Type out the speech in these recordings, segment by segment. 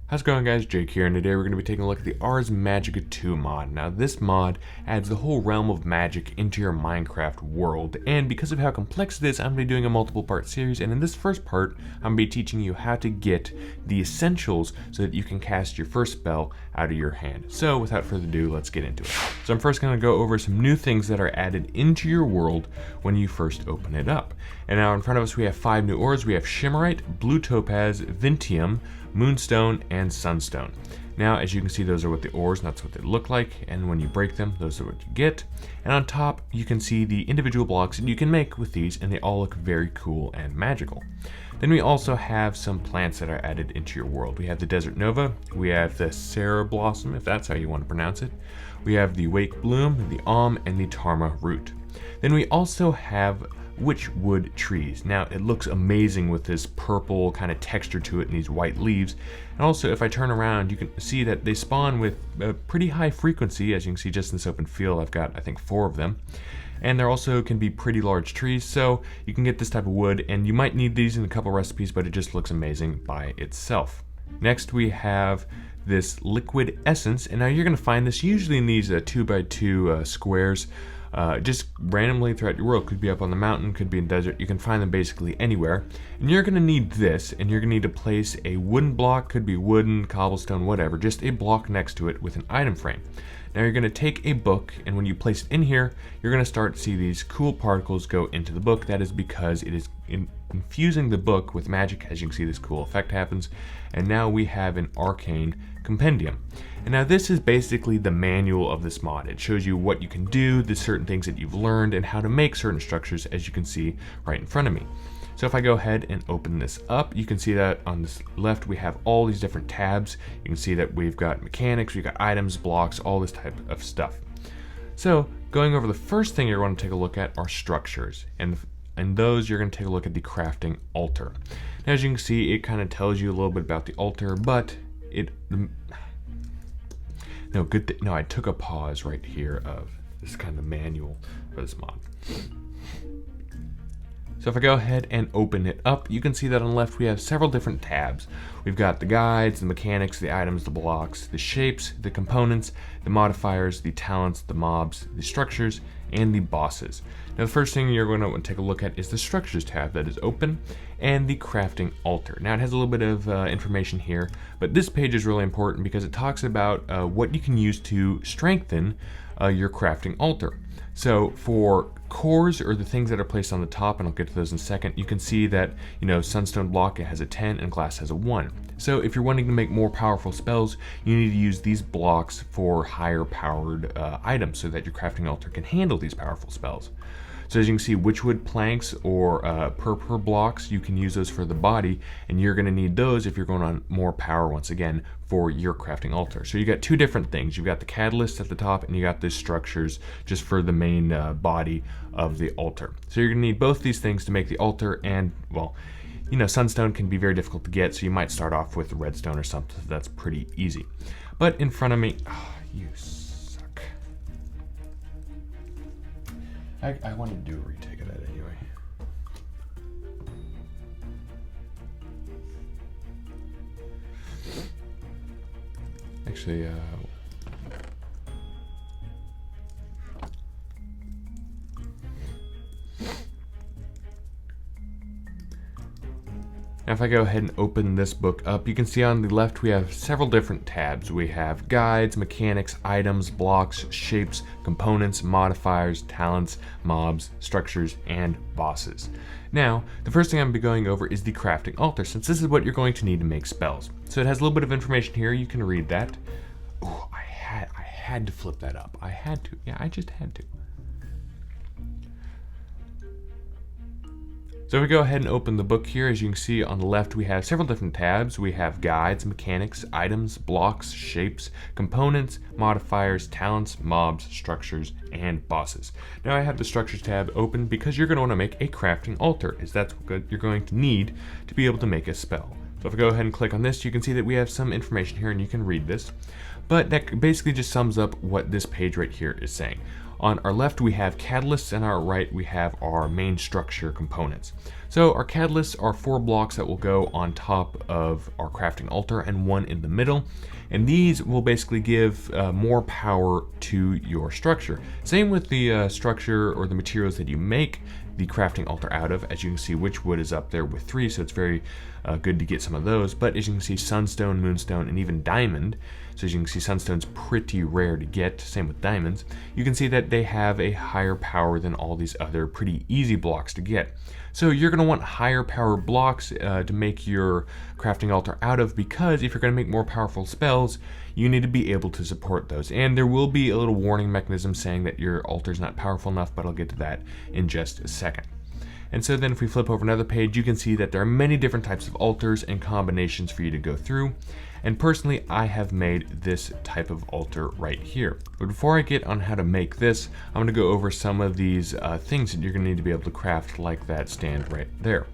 How's it going, guys? Jake here, and today we're going to be taking a look at the Ars Magica 2 mod. Now this mod adds the whole realm of magic into your Minecraft world, and because of how complex it is, I'm going to be doing a multiple part series, and in this first part, I'm going to be teaching you how to get the essentials so that you can cast your first spell out of your hand. So without further ado, let's get into it. So I'm first going to go over some new things that are added into your world when you first open it up. And now in front of us we have 5 new ores. We have Shimmerite, Blue Topaz, Vintium, Moonstone, and Sunstone. Now, as you can see, those are what the ores, and that's what they look like, and when you break them, those are what you get. And on top, you can see the individual blocks that you can make with these, and they all look very cool and magical. Then we also have some plants that are added into your world. We have the Desert Nova, we have the Sarah Blossom, if that's how you want to pronounce it. We have the Wake Bloom, the Alm, and the Tarma Root. Then we also have Witchwood trees. Now it looks amazing with this purple kind of texture to it and these white leaves. And also if I turn around, you can see that they spawn with a pretty high frequency. As you can see just in this open field, I've got I think 4 of them. And there also can be pretty large trees, so you can get this type of wood, and you might need these in a couple recipes, but it just looks amazing by itself. Next we have this liquid essence, and now you're going to find this usually in these 2x2 squares. Just randomly throughout your world. Could be up on the mountain, could be in desert. You can find them basically anywhere. And you're going to need this, and you're going to need to place a wooden block, could be wooden, cobblestone, whatever, just a block next to it with an item frame. Now you're going to take a book, and when you place it in here, you're going to start to see these cool particles go into the book. That is because it is infusing the book with magic. As you can see, this cool effect happens. And now we have an Arcane Compendium. And now this is basically the manual of this mod. It shows you what you can do, the certain things that you've learned, and how to make certain structures, as you can see right in front of me. So if I go ahead and open this up, you can see that on this left we have all these different tabs. You can see that we've got mechanics, we've got items, blocks, all this type of stuff. So going over, the first thing you're going to take a look at are structures, and those you're going to take a look at the crafting altar. Now, as you can see, it kind of tells you a little bit about the altar, but no, I took a pause right here of this kind of manual for this mod. So if I go ahead and open it up, you can see that on the left we have several different tabs. We've got the guides, the mechanics, the items, the blocks, the shapes, the components, the modifiers, the talents, the mobs, the structures, and the bosses. Now the first thing you're going to want to take a look at is the structures tab that is open, and the crafting altar. Now it has a little bit of information here, but this page is really important because it talks about what you can use to strengthen your crafting altar. So for cores, or the things that are placed on the top, and I'll get to those in a second, you can see that, sunstone block, it has a 10 and glass has a 1. So if you're wanting to make more powerful spells, you need to use these blocks for higher powered items so that your crafting altar can handle these powerful spells. So as you can see, Witchwood planks or purpur blocks, you can use those for the body, and you're going to need those if you're going on more power once again for your crafting altar. So you got 2 different things. You've got the catalyst at the top, and you got the structures just for the main body of the altar. So you're going to need both these things to make the altar, and well, sunstone can be very difficult to get, so you might start off with redstone or something. That's pretty easy. But in front of me, you suck. I wanted to do a retake of that anyway. Actually, now if I go ahead and open this book up, you can see on the left we have several different tabs. We have guides, mechanics, items, blocks, shapes, components, modifiers, talents, mobs, structures, and bosses. Now, the first thing I'm going to be going over is the crafting altar, since this is what you're going to need to make spells. So it has a little bit of information here, you can read that. Oh, I had to flip that up. I had to. Yeah, I just had to. So if we go ahead and open the book here, as you can see on the left we have several different tabs. We have guides, mechanics, items, blocks, shapes, components, modifiers, talents, mobs, structures, and bosses. Now I have the structures tab open because you're going to want to make a crafting altar, as that's what you're going to need to be able to make a spell. So if I go ahead and click on this, you can see that we have some information here, and you can read this. But that basically just sums up what this page right here is saying. On our left we have catalysts, and on our right we have our main structure components. So our catalysts are 4 blocks that will go on top of our crafting altar and 1 in the middle, and these will basically give more power to your structure. Same with the structure or the materials that you make the crafting altar out of. As you can see, witch wood is up there with 3, so it's very good to get some of those. But as you can see, sunstone, moonstone, and even diamond. So as you can see, sunstone's pretty rare to get, same with diamonds. You can see that they have a higher power than all these other pretty easy blocks to get. So you're going to want higher power blocks to make your crafting altar out of, because if you're going to make more powerful spells, you need to be able to support those. And there will be a little warning mechanism saying that your altar is not powerful enough, but I'll get to that in just a second. And so then if we flip over another page, you can see that there are many different types of altars and combinations for you to go through. And personally, I have made this type of altar right here. But before I get on how to make this, I'm going to go over some of these things that you're going to need to be able to craft, like that stand right there.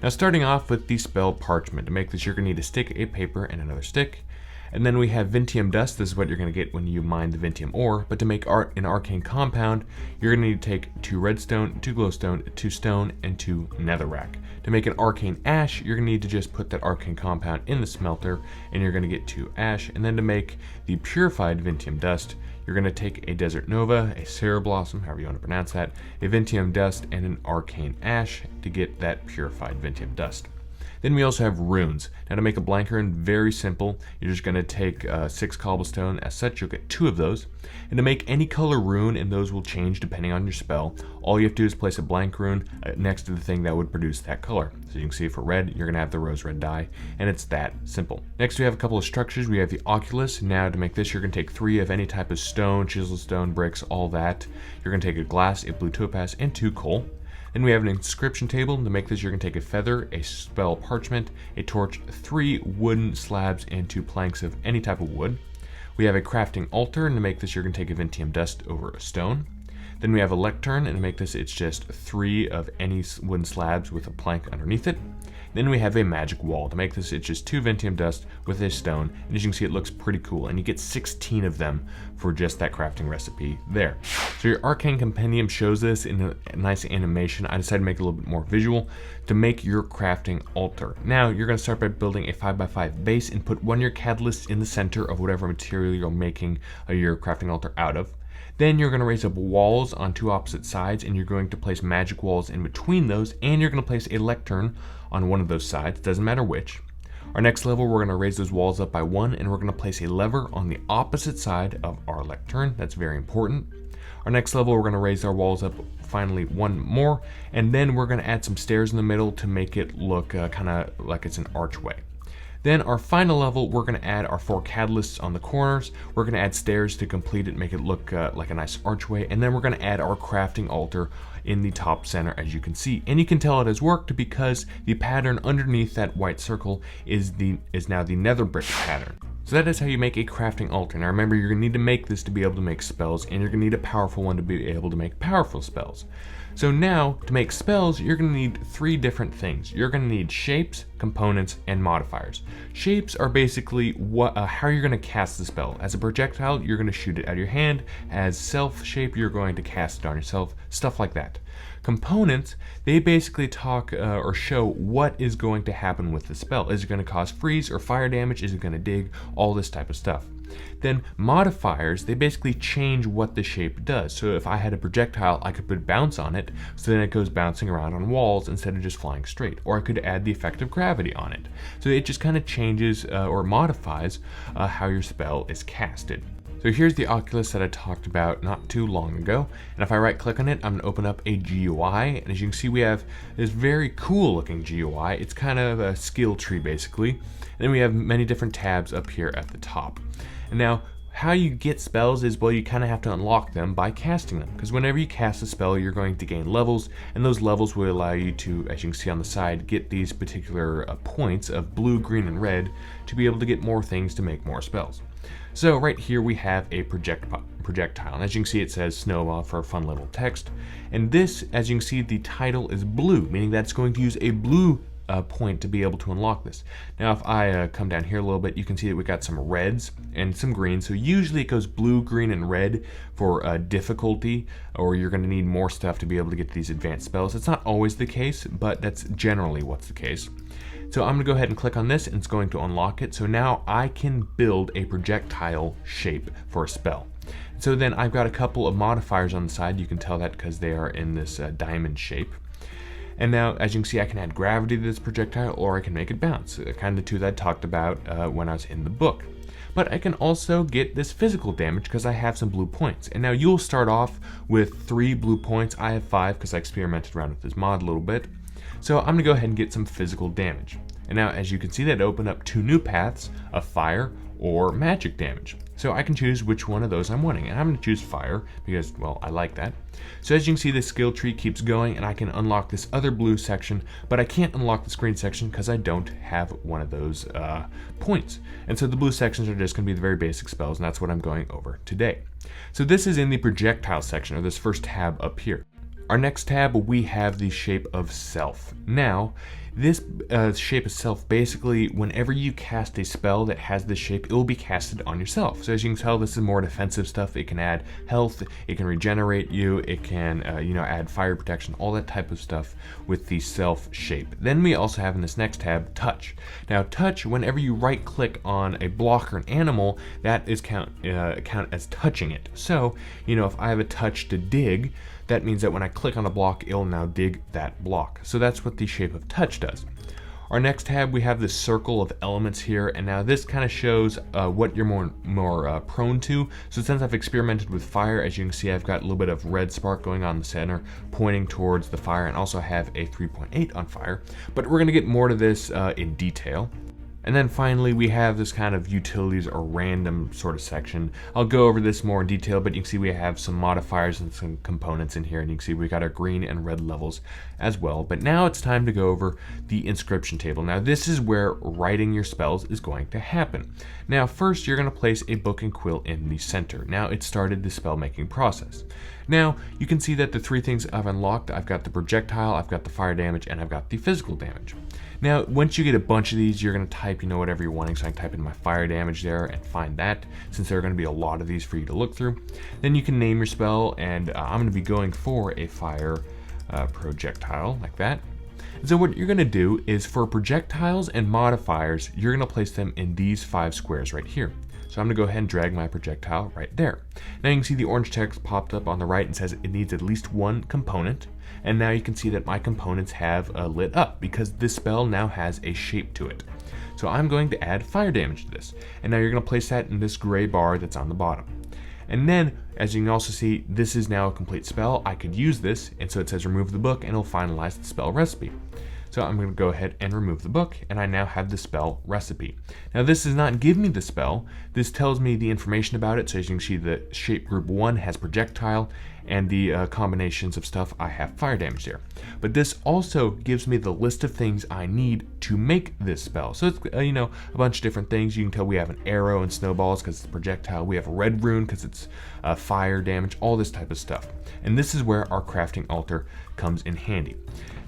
Now, starting off with the spell parchment. To make this, you're going to need a stick, a paper, and another stick. And then we have Vintium dust. This is what you're going to get when you mine the Vintium ore. But to make an arcane compound, you're going to need to take 2 redstone, 2 glowstone, 2 stone, and 2 netherrack. To make an arcane ash, you're going to need to just put that arcane compound in the smelter, and you're going to get 2 ash. And then to make the purified Vintium dust, you're going to take a desert nova, a Sarah blossom, however you want to pronounce that, a Vintium dust, and an arcane ash to get that purified Vintium dust. Then we also have runes. Now, to make a blank rune, very simple. You're just going to take 6 cobblestone. As such, you'll get 2 of those. And to make any color rune, and those will change depending on your spell, all you have to do is place a blank rune next to the thing that would produce that color. So you can see for red, you're going to have the rose red dye, and it's that simple. Next, we have a couple of structures. We have the oculus. Now, to make this, you're going to take 3 of any type of stone, chisel stone, bricks, all that. You're going to take a glass, a blue topaz, and 2 coal. Then we have an inscription table. To make this, you're going to take a feather, a spell parchment, a torch, 3 wooden slabs, and 2 planks of any type of wood. We have a crafting altar, and to make this, you're going to take a Vintium dust over a stone. Then we have a lectern, and to make this, it's just 3 of any wooden slabs with a plank underneath it. Then we have a magic wall. To make this, it's just 2 Vintium dust with a stone, and as you can see, it looks pretty cool, and you get 16 of them for just that crafting recipe there. So your Arcane Compendium shows this in a nice animation. I decided to make it a little bit more visual to make your crafting altar. Now, you're going to start by building a 5x5 base and put 1 of your catalysts in the center of whatever material you're making your crafting altar out of. Then you're going to raise up walls on 2 opposite sides, and you're going to place magic walls in between those, and you're going to place a lectern on one of those sides, doesn't matter which. Our next level, we're going to raise those walls up by 1, and we're going to place a lever on the opposite side of our lectern. That's very important. Our next level, we're going to raise our walls up finally 1 more, and then we're going to add some stairs in the middle to make it look kind of like it's an archway. Then our final level, we're going to add our 4 catalysts on the corners. We're going to add stairs to complete it, make it look like a nice archway. And then we're going to add our crafting altar in the top center, as you can see. And you can tell it has worked because the pattern underneath that white circle is now the nether brick pattern. So that is how you make a crafting altar. Now remember, you're going to need to make this to be able to make spells, and you're going to need a powerful one to be able to make powerful spells. So now, to make spells, you're going to need 3 different things. You're going to need shapes, components, and modifiers. Shapes are basically how you're going to cast the spell. As a projectile, you're going to shoot it out of your hand. As self shape, you're going to cast it on yourself, stuff like that. Components, they basically talk or show what is going to happen with the spell. Is it going to cause freeze or fire damage? Is it going to dig? All this type of stuff. Then modifiers, they basically change what the shape does. So if I had a projectile, I could put bounce on it, so then it goes bouncing around on walls instead of just flying straight. Or I could add the effect of gravity on it. So it just kind of changes or modifies how your spell is casted. So here's the Oculus that I talked about not too long ago, and if I right click on it, I'm going to open up a GUI, and as you can see, we have this very cool looking GUI. It's kind of a skill tree basically, and then we have many different tabs up here at the top. And now, how you get spells is, well, you kind of have to unlock them by casting them, because whenever you cast a spell, you're going to gain levels, and those levels will allow you to, as you can see on the side, get these particular points of blue, green, and red to be able to get more things to make more spells. So right here we have a projectile, and as you can see, it says snowball for a fun little text. And this, as you can see, the title is blue, meaning that it's going to use a blue point to be able to unlock this. Now if I come down here a little bit, you can see that we got some reds and some greens. So usually it goes blue, green, and red for difficulty, or you're going to need more stuff to be able to get these advanced spells. It's not always the case, but that's generally what's the case. So I'm going to go ahead and click on this, and it's going to unlock it. So now I can build a projectile shape for a spell. So then I've got a couple of modifiers on the side. You can tell that because they are in this diamond shape. And now, as you can see, I can add gravity to this projectile, or I can make it bounce. Kind of the two that I talked about when I was in the book. But I can also get this physical damage because I have some blue points. And now you'll start off with 3 blue points. I have 5 because I experimented around with this mod a little bit. So I'm going to go ahead and get some physical damage. And now, as you can see, that opened up 2 new paths of fire or magic damage. So I can choose which one of those I'm wanting. And I'm going to choose fire because, well, I like that. So as you can see, the skill tree keeps going, and I can unlock this other blue section, but I can't unlock this green section because I don't have one of those points. And so the blue sections are just going to be the very basic spells, and that's what I'm going over today. So this is in the projectile section, or this first tab up here. Our next tab, we have the shape of self. Now, this shape of self, basically, whenever you cast a spell that has this shape, it will be casted on yourself. So as you can tell, this is more defensive stuff. It can add health, it can regenerate you, it can, add fire protection, all that type of stuff with the self shape. Then we also have in this next tab, touch. Now, touch, whenever you right-click on a block or an animal, that is count as touching it. So, if I have a touch to dig, that means that when I click on a block, it'll now dig that block. So that's what the shape of touch does. Our next tab, we have this circle of elements here, and now this kind of shows what you're more prone to. So since I've experimented with fire, as you can see, I've got a little bit of red spark going on in the center, pointing towards the fire, and also have a 3.8 on fire. But we're gonna get more to this in detail. And then finally, we have this kind of utilities or random sort of section. I'll go over this more in detail, but you can see we have some modifiers and some components in here, and you can see we got our green and red levels as well. But now it's time to go over the inscription table. Now this is where writing your spells is going to happen. Now first, you're going to place a book and quill in the center. Now it started the spell making process. Now you can see that the 3 things I've unlocked, I've got the projectile, I've got the fire damage, and I've got the physical damage. Now, once you get a bunch of these, you're going to type, whatever you're wanting. So I can type in my fire damage there and find that, since there are going to be a lot of these for you to look through. Then you can name your spell, and I'm going to be going for a fire projectile, like that. And so what you're going to do is for projectiles and modifiers, you're going to place them in these 5 squares right here. So I'm going to go ahead and drag my projectile right there. Now you can see the orange text popped up on the right and says it needs at least 1 component. And now you can see that my components have lit up because this spell now has a shape to it. So I'm going to add fire damage to this. And now you're going to place that in this gray bar that's on the bottom. And then, as you can also see, this is now a complete spell. I could use this, and so it says remove the book, and it'll finalize the spell recipe. So I'm going to go ahead and remove the book, and I now have the spell recipe. Now this does not give me the spell, this tells me the information about it. So as you can see, the shape group 1 has projectile, and the combinations of stuff, I have fire damage there. But this also gives me the list of things I need to make this spell. So it's a bunch of different things. You can tell we have an arrow and snowballs because it's a projectile. We have a red rune because it's fire damage, all this type of stuff. And this is where our crafting altar comes in handy.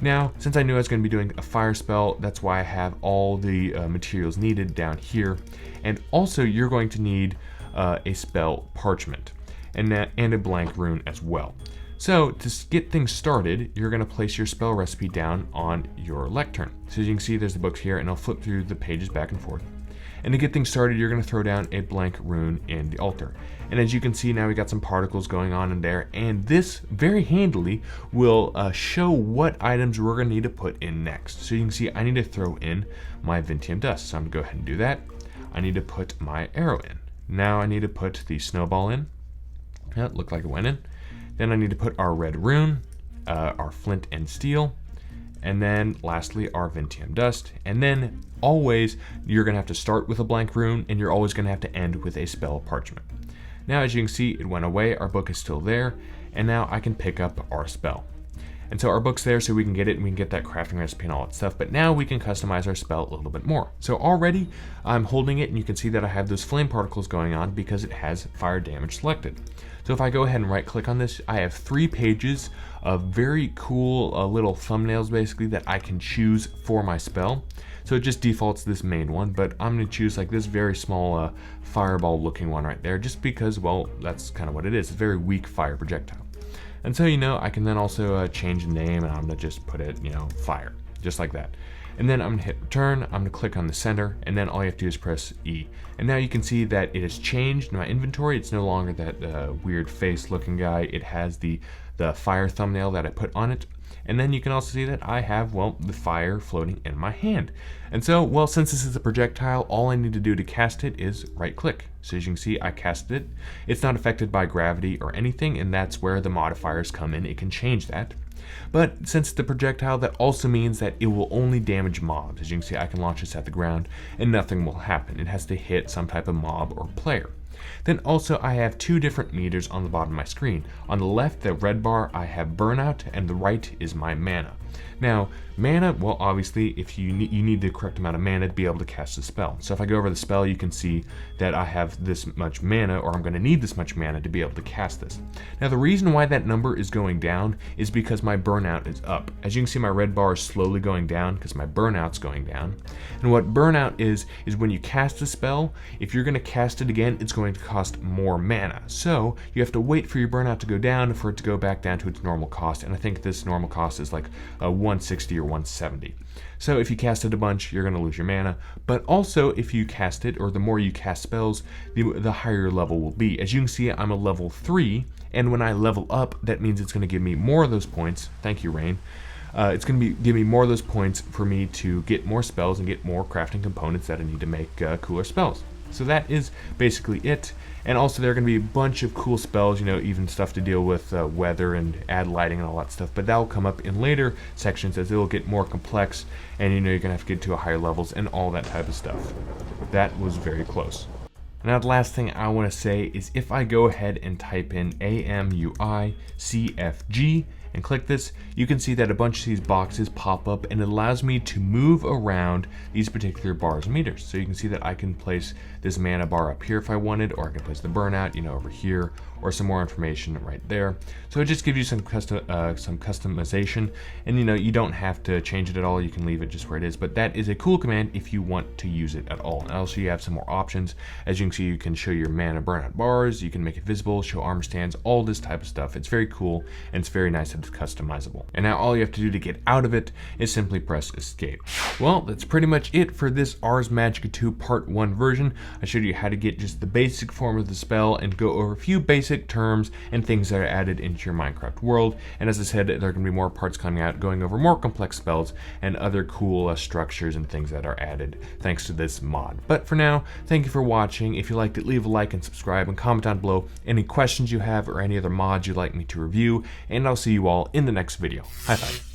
Now, since I knew I was going to be doing a fire spell, that's why I have all the materials needed down here. And also, you're going to need a spell parchment and a blank rune as well. So to get things started, you're going to place your spell recipe down on your lectern. So as you can see, there's the books here, and I'll flip through the pages back and forth. And to get things started, you're going to throw down a blank rune in the altar. And as you can see, now we got some particles going on in there, and this very handily will show what items we're going to need to put in next. So you can see I need to throw in my Vintium dust. So I'm going to go ahead and do that. I need to put my arrow in. Now I need to put the snowball in. Yeah, it looked like it went in. Then I need to put our red rune, our flint and steel, and then lastly our Vintium dust. And then always you're going to have to start with a blank rune, and you're always going to have to end with a spell parchment. Now as you can see, it went away, our book is still there, and now I can pick up our spell. And so our book's there so we can get it and we can get that crafting recipe and all that stuff. But now we can customize our spell a little bit more. So already I'm holding it and you can see that I have those flame particles going on because it has fire damage selected. So if I go ahead and right click on this, I have 3 pages of very cool little thumbnails basically that I can choose for my spell. So it just defaults this main one, but I'm going to choose like this very small fireball looking one right there just because, well, that's kind of what it is. It's a very weak fire projectile. And so, I can then also change the name and I'm going to just put it, fire, just like that. And then I'm going to hit return, I'm going to click on the center, and then all you have to do is press E. And now you can see that it has changed in my inventory. It's no longer that weird face looking guy. It has the fire thumbnail that I put on it. And then you can also see that I have, well, the fire floating in my hand. And so, well, since this is a projectile, all I need to do to cast it is right click. So as you can see, I casted it. It's not affected by gravity or anything, and that's where the modifiers come in. It can change that. But since it's a projectile, that also means that it will only damage mobs. As you can see, I can launch this at the ground and nothing will happen. It has to hit some type of mob or player. Then also I have 2 different meters on the bottom of my screen. On the left, the red bar, I have burnout, and the right is my mana. Now, mana, well, obviously, if you need the correct amount of mana to be able to cast the spell. So if I go over the spell, you can see that I have this much mana, or I'm going to need this much mana to be able to cast this. Now, the reason why that number is going down is because my burnout is up. As you can see, my red bar is slowly going down because my burnout's going down. And what burnout is when you cast a spell, if you're going to cast it again, it's going to cost more mana. So you have to wait for your burnout to go down for it to go back down to its normal cost. And I think this normal cost is like 160 or 170. So if you cast it a bunch, you're going to lose your mana. But also, if you cast it, or the more you cast spells, the higher your level will be. As you can see, I'm a level 3, and when I level up, that means it's going to give me more of those points. Thank you, Rain. It's going to give me more of those points for me to get more spells and get more crafting components that I need to make cooler spells. So that is basically it. And also there are going to be a bunch of cool spells, even stuff to deal with weather and add lighting and all that stuff. But that will come up in later sections as it will get more complex. And you're going to have to get to higher levels and all that type of stuff. That was very close. Now the last thing I want to say is if I go ahead and type in AMUICFG and click this, you can see that a bunch of these boxes pop up and it allows me to move around these particular bars and meters. So you can see that I can place this mana bar up here if I wanted, or I can place the burnout, over here, or some more information right there. So it just gives you some customization, and you don't have to change it at all. You can leave it just where it is, but that is a cool command if you want to use it at all. And also you have some more options. As you can see, you can show your mana burnout bars, you can make it visible, show armor stands, all this type of stuff. It's very cool and it's very nice that it's customizable. And now all you have to do to get out of it is simply press escape. Well, that's pretty much it for this Ars Magica 2 Part 1 version. I showed you how to get just the basic form of the spell and go over a few basic terms and things that are added into your Minecraft world. And as I said, there are going to be more parts coming out going over more complex spells and other cool structures and things that are added thanks to this mod. But for now, thank you for watching. If you liked it, leave a like and subscribe and comment down below any questions you have or any other mods you'd like me to review, and I'll see you all in the next video. High five.